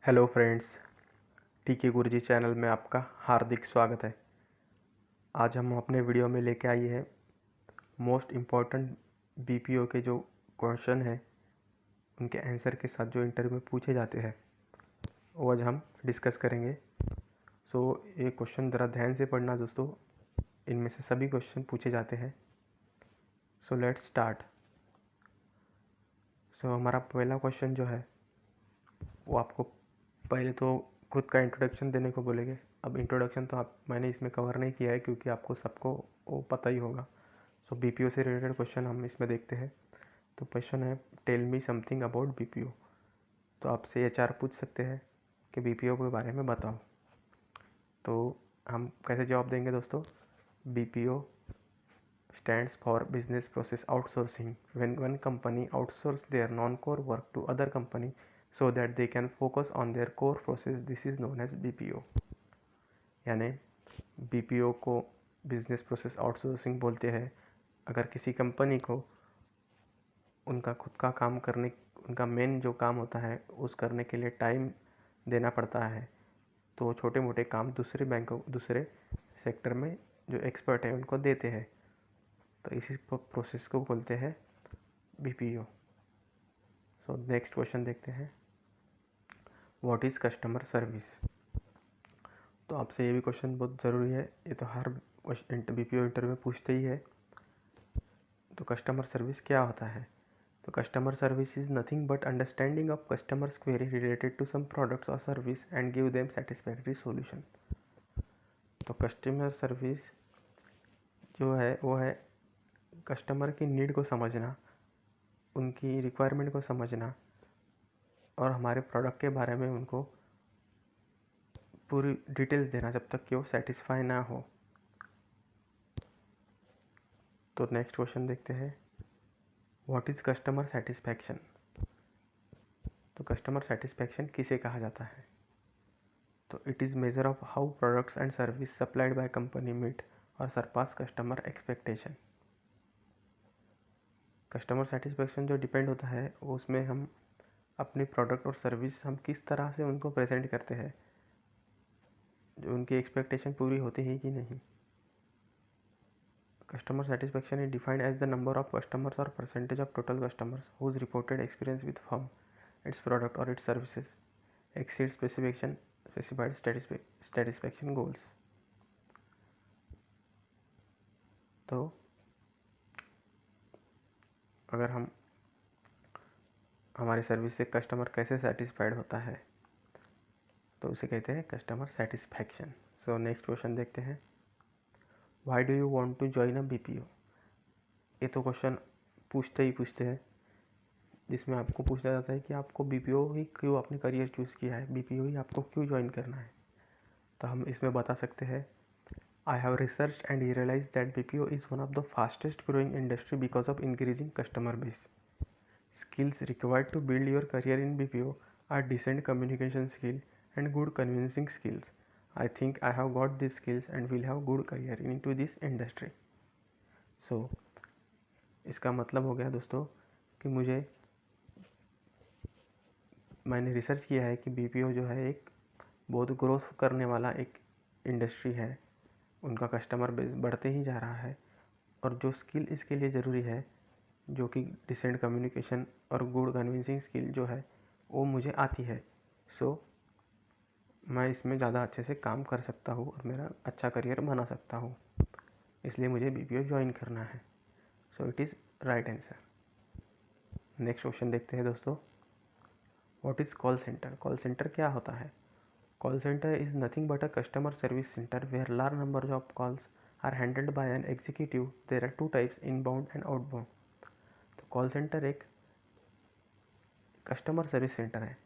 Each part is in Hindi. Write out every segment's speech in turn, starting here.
हेलो फ्रेंड्स, टीके गुरुजी चैनल में आपका हार्दिक स्वागत है। आज हम अपने वीडियो में लेके आई है मोस्ट इम्पॉर्टेंट बीपीओ के जो क्वेश्चन है उनके आंसर के साथ जो इंटरव्यू में पूछे जाते हैं वो आज हम डिस्कस करेंगे। ये क्वेश्चन ज़रा ध्यान से पढ़ना दोस्तों, इनमें से सभी क्वेश्चन पूछे जाते हैं। Let's start. हमारा पहला क्वेश्चन जो है वो आपको पहले तो खुद का इंट्रोडक्शन देने को बोलेंगे। अब इंट्रोडक्शन तो मैंने इसमें कवर नहीं किया है क्योंकि आपको सबको वो पता ही होगा। बीपीओ से रिलेटेड क्वेश्चन हम इसमें देखते हैं। तो क्वेश्चन है, tell me something about BPO. तो आपसे एचआर पूछ सकते हैं कि बीपीओ के बारे में बताओ। तो हम कैसे जवाब देंगे दोस्तों? BPO stands for business process outsourcing, when one company outsources their non-core work to other company so that they can focus on their core process. This is known as BPO। यानी BPO को बिजनेस प्रोसेस आउटसोर्सिंग बोलते हैं। अगर किसी कंपनी को उनका खुद का काम करने, उनका मेन जो काम होता है उस करने के लिए टाइम देना पड़ता है, तो छोटे मोटे काम दूसरे सेक्टर में जो एक्सपर्ट है उनको देते हैं, तो इसी प्रोसेस को बोलते हैं बीपीओ। नेक्स्ट क्वेश्चन देखते हैं, व्हाट इज़ कस्टमर सर्विस। तो आपसे ये भी क्वेश्चन बहुत ज़रूरी है, ये तो हर बीपीओ इंटरव्यू में पूछते ही है। तो कस्टमर सर्विस क्या होता है? तो customer service is nothing but understanding of customers query related to some products और service and give them satisfactory solution. तो कस्टमर सर्विस जो है वो है कस्टमर की नीड को समझना, उनकी रिक्वायरमेंट को समझना और हमारे प्रोडक्ट के बारे में उनको पूरी डिटेल्स देना जब तक कि वो सेटिस्फाई ना हो। तो नेक्स्ट क्वेश्चन देखते हैं, व्हाट इज़ कस्टमर सेटिस्फैक्शन। तो कस्टमर सेटिस्फैक्शन किसे कहा जाता है? तो it is measure of how products and service supplied by company meet और surpass customer expectation. Customer satisfaction जो डिपेंड होता है उसमें हम अपनी प्रोडक्ट और सर्विस हम किस तरह से उनको प्रेजेंट करते हैं, जो उनकी एक्सपेक्टेशन पूरी होती है कि नहीं। Customer satisfaction is defined as the number of customers और percentage of total customers whose reported experience with firm, its product और its services exceed specified satisfaction goals. तो अगर हम हमारी सर्विस से कस्टमर कैसे सेटिस्फाइड होता है तो उसे कहते हैं कस्टमर सेटिस्फैक्शन। नेक्स्ट क्वेश्चन देखते हैं, why do you want to join a BPO. ये तो क्वेश्चन पूछते हैं जिसमें आपको पूछा जाता है कि आपको बीपीओ ही क्यों अपने करियर चूज़ किया है, बीपीओ ही आपको क्यों ज्वाइन करना है। तो हम इसमें बता सकते हैं, I have research and realise that BPO is one of the fastest growing industry because of increasing customer base. Skills required to build your career in BPO are decent communication skill and good convincing skills. I think I have got these skills and will have good career into this industry. इसका मतलब हो गया दोस्तों कि मैंने रिसर्च किया है कि बीपीओ जो है एक बहुत ग्रोथ करने वाला एक इंडस्ट्री है, उनका कस्टमर बेस बढ़ते ही जा रहा है और जो स्किल इसके लिए ज़रूरी है, जो कि डिसेंट कम्युनिकेशन और गुड कन्विंसिंग स्किल जो है वो मुझे आती है। मैं इसमें ज़्यादा अच्छे से काम कर सकता हूँ और मेरा अच्छा करियर बना सकता हूँ, इसलिए मुझे बीपीओ ज्वाइन करना है। It is right answer. Next question देखते हैं दोस्तों, what is call centre. Call centre क्या होता है? Call centre is nothing but a customer service centre where large number of calls are handled by an executive. There are 2 types, inbound and outbound. तो कॉल सेंटर एक कस्टमर सर्विस सेंटर है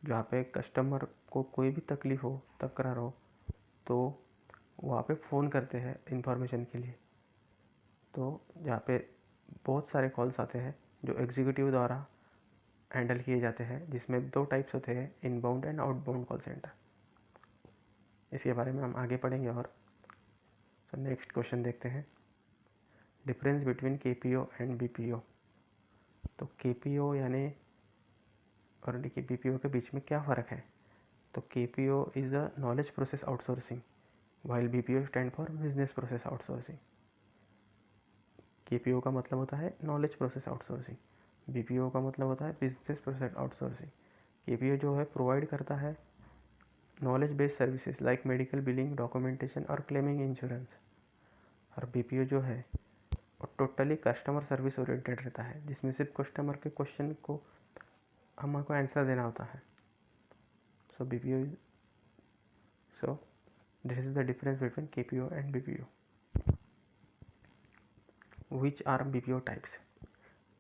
जहाँ पे कस्टमर को कोई भी तकलीफ़ हो, तकरार हो, तो वहाँ पे फ़ोन करते हैं इंफॉर्मेशन के लिए। तो जहाँ पे बहुत सारे कॉल्स आते हैं जो एग्जीक्यूटिव द्वारा हैंडल किए जाते हैं, जिसमें 2 टाइप्स होते हैं, inbound and outbound call centre. इसके बारे में हम आगे पढ़ेंगे। और नेक्स्ट क्वेश्चन देखते हैं, difference between KPO and BPO. तो केपीओ यानी और देखिए बीपीओ के बीच में क्या फ़र्क है। तो KPO is a knowledge process outsourcing while BPO stand for business process outsourcing. KPO का मतलब होता है नॉलेज प्रोसेस आउटसोर्सिंग, बीपीओ का मतलब होता है बिजनेस प्रोसेस आउटसोर्सिंग। केपीओ जो है प्रोवाइड करता है knowledge based services like medical billing, documentation और क्लेमिंग इंश्योरेंस। और बीपीओ जो है वो टोटली कस्टमर सर्विस ओरिएंटेड रहता है, जिसमें सिर्फ कस्टमर के क्वेश्चन को हमको आंसर देना होता है। So BPO so this is the difference between KPO and BPO. Which are BPO types.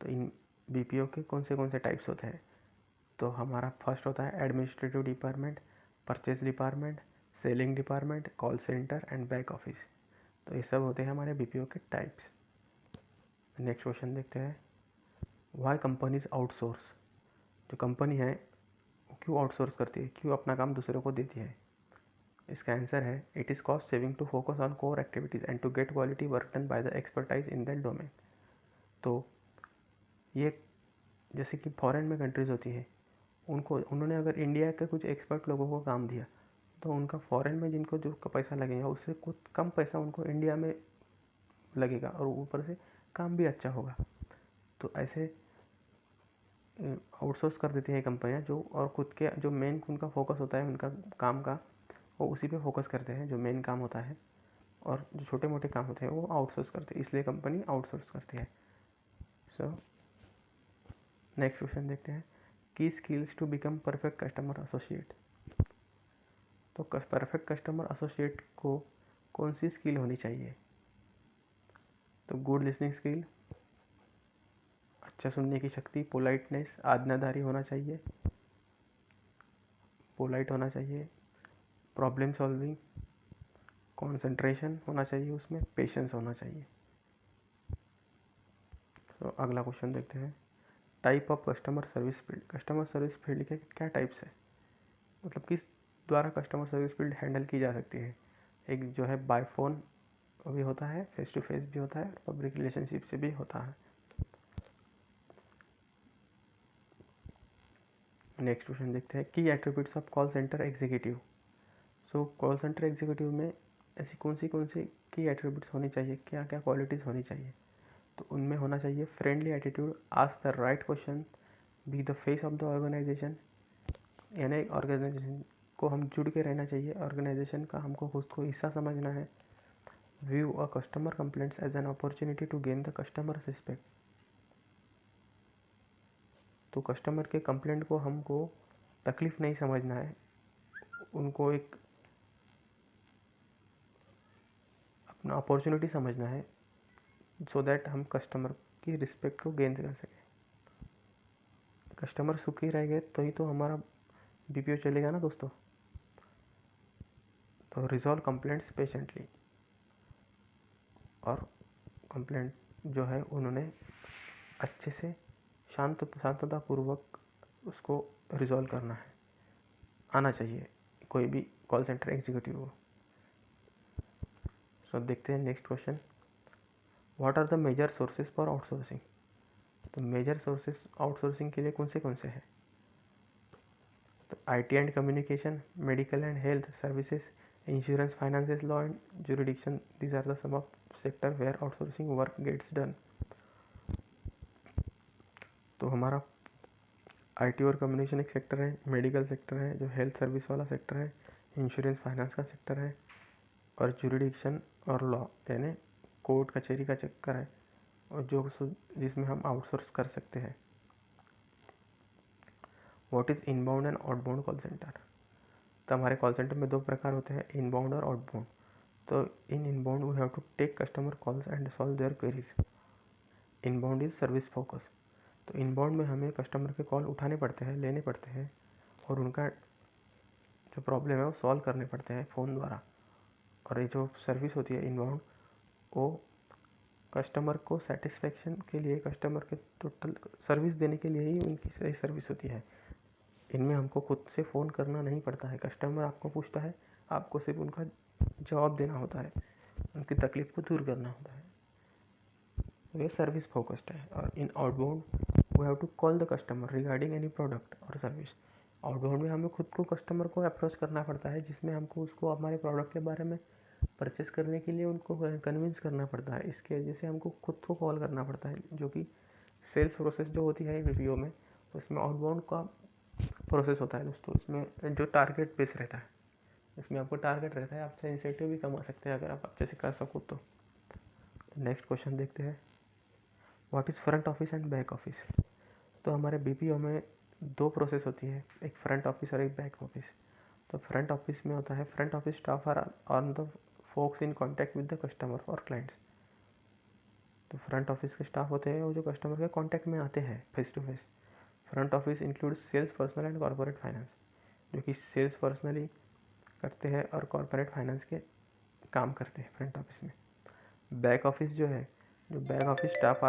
तो इन बीपीओ के कौन से टाइप्स होते हैं। तो हमारा फर्स्ट होता है administrative department, purchase department, selling department, call centre and back office. तो ये सब होते हैं हमारे बीपीओ के टाइप्स। नेक्स्ट क्वेश्चन देखते हैं, वाई कंपनीज आउटसोर्स। जो कंपनी है वो क्यों आउटसोर्स करती है, क्यों अपना काम दूसरों को देती है। इसका आंसर है it is cost saving to focus on core activities and to get quality work done by the expertise in that domain. तो ये जैसे कि फॉरेन में कंट्रीज़ होती है, उन्होंने अगर इंडिया के कुछ एक्सपर्ट लोगों को काम दिया तो उनका फॉरेन में जिनको जो पैसा लगेगा उससे कुछ कम पैसा उनको इंडिया में लगेगा और ऊपर से काम भी अच्छा होगा। तो ऐसे आउटसोर्स कर देती हैं कंपनियां जो, और खुद के जो मेन उनका फोकस होता है उनका काम का, वो उसी पे फोकस करते हैं जो मेन काम होता है, और जो छोटे मोटे काम होते हैं वो आउटसोर्स करते हैं, इसलिए कंपनी आउटसोर्स करती है। सो नेक्स्ट क्वेश्चन देखते हैं, की skills to become perfect customer associate. तो परफेक्ट कस्टमर एसोसिएट को कौन सी स्किल होनी चाहिए। तो गुड लिसनिंग स्किल, अच्छा सुनने की शक्ति, पोलाइटनेस, आज्ञाधारी होना चाहिए, पोलाइट होना चाहिए, प्रॉब्लम सॉल्विंग, कंसंट्रेशन होना चाहिए, उसमें पेशेंस होना चाहिए। तो अगला क्वेश्चन देखते हैं, type of customer service field. Customer service field के क्या टाइप्स है, मतलब किस द्वारा कस्टमर सर्विस फील्ड हैंडल की जा सकती है। एक जो है बाय फोन भी होता है, फेस टू फेस भी होता है, पब्लिक रिलेशनशिप से भी होता है। नेक्स्ट क्वेश्चन देखते हैं, की attributes of call centre executive. So call centre executive में ऐसी कौन सी की एट्रीब्यूट्स होनी चाहिए, क्या क्या क्वालिटीज़ होनी चाहिए। तो उनमें होना चाहिए friendly attitude, ask the right question, be the face of the organisation, यानी ऑर्गेनाइजेशन को हम जुड़ के रहना चाहिए, ऑर्गेनाइजेशन का हमको खुद को हिस्सा समझना है। View a customer complaints as an opportunity to gain the customer respect. तो कस्टमर के कंप्लेंट को हमको तकलीफ़ नहीं समझना है, उनको एक अपना अपॉर्चुनिटी समझना है, सो दैट हम कस्टमर की रिस्पेक्ट को गेन कर सकें। कस्टमर सुखी रहेंगे तो ही तो हमारा बीपीओ चलेगा ना दोस्तों। तो रिजॉल्व कंप्लेंट्स पेशेंटली, और कंप्लेंट जो है उन्होंने अच्छे से शांततापूर्वक उसको रिजॉल्व करना है, आना चाहिए कोई भी कॉल सेंटर एग्जीक्यूटिव को। सो देखते हैं next question, what are the major sources for outsourcing. तो मेजर सोर्सेज आउटसोर्सिंग के लिए कौन से हैं। तो IT and communication, medical and health services, insurance, finances, law and jurisdiction, these are the some of sector where outsourcing work gets done. तो हमारा IT और कम्युनिकेशन एक सेक्टर है, मेडिकल सेक्टर है, जो हेल्थ सर्विस वाला सेक्टर है, इंश्योरेंस फाइनेंस का सेक्टर है, और जुरिडिक्शन और लॉ यानी कोर्ट कचहरी का चक्कर है, और जिसमें हम आउटसोर्स कर सकते हैं। What is inbound and outbound call centre. तो हमारे कॉल सेंटर में दो प्रकार होते हैं, इनबाउंड और आउटबाउंड। तो in inbound we have to take customer calls and solve their queries. Inbound is service focus. तो इनबाउंड में हमें कस्टमर के कॉल उठाने पड़ते हैं, लेने पड़ते हैं, और उनका जो प्रॉब्लम है वो सॉल्व करने पड़ते हैं फ़ोन द्वारा। और ये जो सर्विस होती है इनबाउंड, वो कस्टमर को सेटिस्फेक्शन के लिए, कस्टमर के टोटल सर्विस देने के लिए ही उनकी सही सर्विस होती है। इनमें हमको खुद से फ़ोन करना नहीं पड़ता है, कस्टमर आपको पूछता है, आपको सिर्फ उनका जवाब देना होता है, उनकी तकलीफ़ को दूर करना होता है। ये सर्विस फोकस्ड है। और in outbound we have to call the customer regarding any product और सर्विस। आउटबाउंड में हमें खुद को कस्टमर को अप्रोच करना पड़ता है, जिसमें हमको उसको हमारे प्रोडक्ट के बारे में परचेस करने के लिए उनको कन्विंस करना पड़ता है। इसके वजह से हमको खुद को कॉल करना पड़ता है, जो कि सेल्स प्रोसेस जो होती है वीपीओ में, उसमें आउटबाउंड का प्रोसेस होता है दोस्तों। इसमें जो टारगेट बेस रहता है, इसमें आपको टारगेट रहता है, आपसे इंसेंटिव भी कमा सकते हैं अगर आप अच्छे से कर सको तो। नेक्स्ट क्वेश्चन देखते हैं, what is front office and back office. तो हमारे बीपीओ में 2 प्रोसेस होती है, एक फ्रंट ऑफिस और एक बैक ऑफिस। तो फ्रंट ऑफिस में होता है, front office staff are on the focus in contact with the customer और क्लाइंट्स। तो फ्रंट ऑफिस के स्टाफ होते हैं वो जो कस्टमर के कॉन्टैक्ट में आते हैं face to face. Front office includes sales personnel and corporate finance, जो कि सेल्स पर्सनली करते हैं और कॉर्पोरेट फाइनेंस के काम करते हैं फ्रंट ऑफिस में। बैक ऑफिस जो है, जो back office staff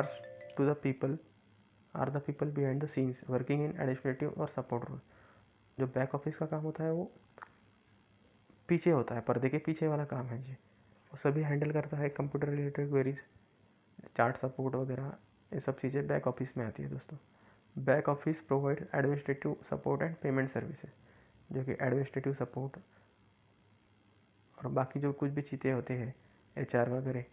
are the people behind the scenes working in administrative और सपोर्ट रोल। जो बैक ऑफिस का काम होता है वो पीछे होता है, पर्दे के पीछे वाला काम है जी। वो सभी हैंडल करता है, computer related queries, chart support वगैरह, ये सब चीज़ें बैक ऑफिस में आती है दोस्तों। Back office provide administrative support and payment services, जो कि एडमिनिस्ट्रेटिव सपोर्ट और बाकी जो कुछ भी चीज़ें होते हैं HR वगैरह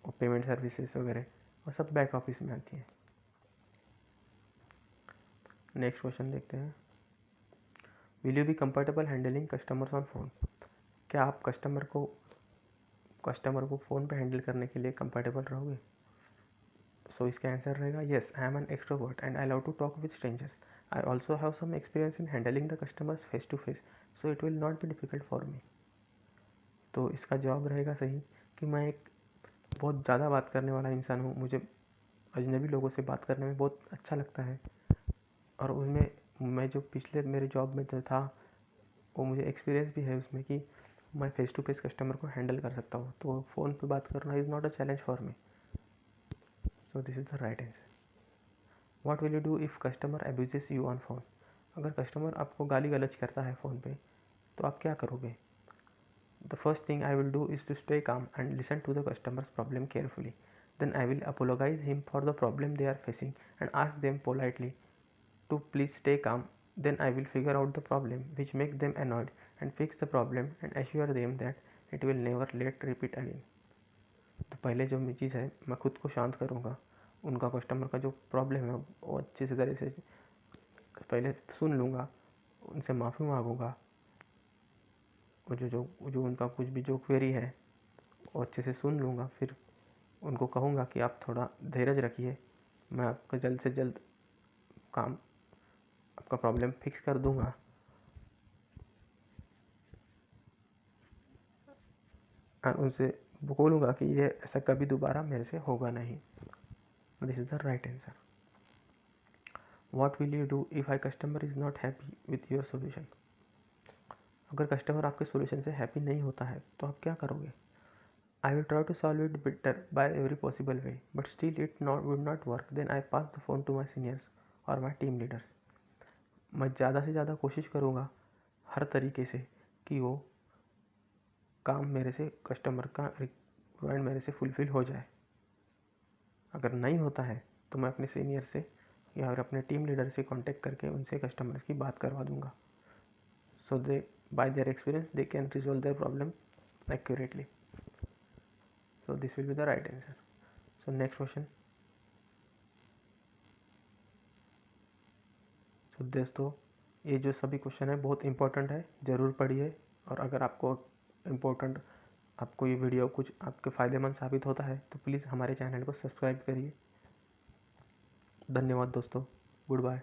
और पेमेंट सर्विसेज वगैरह, वो सब बैक ऑफिस में आती है। नेक्स्ट क्वेश्चन देखते हैं, will you be comfortable handling customers on phone. क्या आप कस्टमर को फ़ोन पे हैंडल करने के लिए कंफर्टेबल रहोगे। सो इसका आंसर रहेगा yes, I am an extrovert and I love to talk with strangers. I also have some experience in handling the customers face to face, so it will not be difficult for me. तो इसका जवाब रहेगा सही कि मैं एक बहुत ज़्यादा बात करने वाला इंसान हूँ। मुझे अजनबी लोगों से बात करने में बहुत अच्छा लगता है, और उसमें मैं जो पिछले मेरे जॉब में जो था वो मुझे एक्सपीरियंस भी है उसमें कि मैं फेस टू फेस कस्टमर को हैंडल कर सकता हूँ। तो फ़ोन पे बात करना is not a challenge for me. So this is the right answer. What will you do if customer abuses you on phone. अगर कस्टमर आपको गाली गलौज करता है फ़ोन पे तो आप क्या करोगे। The first thing I will do is to stay calm and listen to the customer's problem carefully. Then I will apologise him for the problem they are facing and ask them politely to please stay calm. Then I will figure out the problem which make them annoyed and fix the problem and assure them that it will never let repeat again. तो पहले जो चीज़ है, मैं खुद को शांत करूँगा, उनका कस्टमर का जो प्रॉब्लम है वो अच्छे से तरह से पहले सुन लूँगा, उनसे माफ़ी मांगूँगा, और जो उनका कुछ भी जो क्वेरी है वो अच्छे से सुन लूँगा। फिर उनको कहूँगा कि आप थोड़ा धीरज रखिए, मैं आपका जल्द से जल्द काम आपका प्रॉब्लम फिक्स कर दूँगा। उनसे बोलूँगा कि ये ऐसा कभी दोबारा मेरे से होगा नहीं। This is the right answer. What will you do if I customer is not happy with your solution. अगर कस्टमर आपके सोल्यूशन से हैप्पी नहीं होता है तो आप क्या करोगे। I will try to solve it better by every possible way but still it would not work, then I pass the phone to my seniors और माई टीम लीडर्स। मैं ज़्यादा से ज़्यादा कोशिश करूँगा हर तरीके से कि वो काम मेरे से, कस्टमर का रिक्वायरमेंट मेरे से फुलफ़िल हो जाए। अगर नहीं होता है तो मैं अपने सीनियर से या फिर अपने टीम लीडर से कांटेक्ट करके उनसे कस्टमर्स की बात करवा दूंगा। So they by their experience they can resolve their problem accurately. So this will be the right answer. So next question. So दोस्तों, ये जो सभी क्वेश्चन है बहुत इंपॉर्टेंट है, ज़रूर पढ़िए। और अगर आपको ये वीडियो कुछ आपके फ़ायदेमंद साबित होता है तो प्लीज़ हमारे चैनल को सब्सक्राइब करिए। धन्यवाद दोस्तों, गुड बाय।